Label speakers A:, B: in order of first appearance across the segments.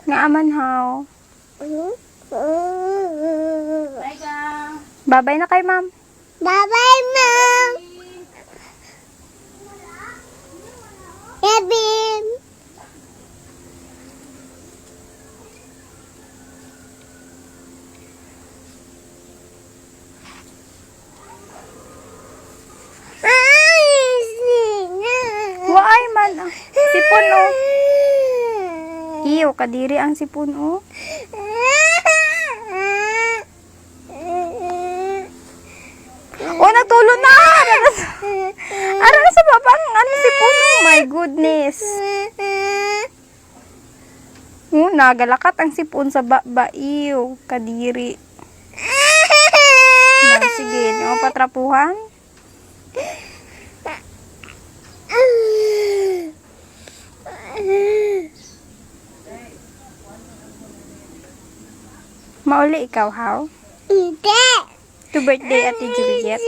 A: Nga aman haw. Bye-bye na kay ma'am.
B: Bye-bye, Mom. Kevin.
A: Waay man. Sipon oh. Iyo, kadiri ang sipon oh. Oh, nagtulo na! Ano na sa babang ano sipon oh. My goodness. Nagalakat ang sipon sa baba. Iyo, kadiri. Sige, yung patrapuhan. Mauli ikaw, how?
B: Hindi.
A: To birthday Ate Juliet.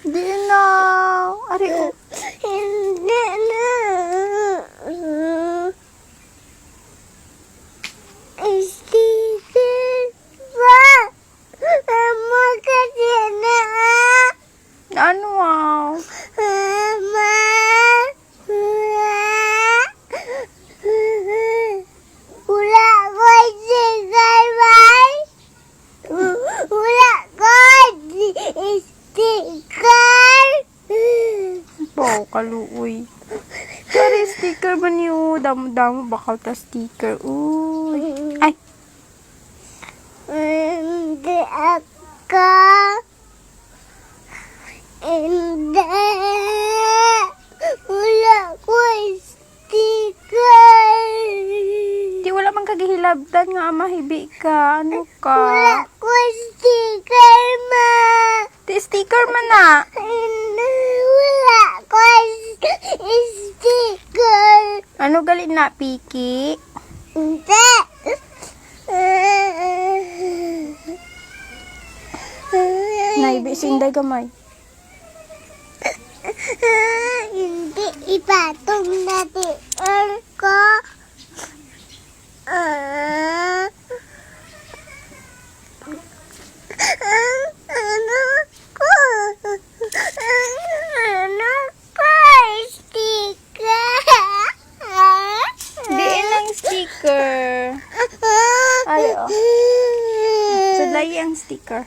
A: Di na. Ari oh. Ano wow? Wow, kaluoy. Kari sticker man yun. Damo-damo bakal ta sticker. Uy. Ay.
B: Hindi ako. Hindi. Wala ko sticker.
A: Di wala man kagihilabdan nga mahibi ka. Ano ka?
B: Wala ko sticker, ma.
A: Di sticker man na.
B: Wala ko sticker.
A: Ano galit na, Piki?
B: Hindi.
A: Naibi sinday gamay.
B: Hindi ipatong natin ko. Ano ko? Ano ko? Sticker.
A: Di lang sticker. Ay, oh. Sudlay ang sticker.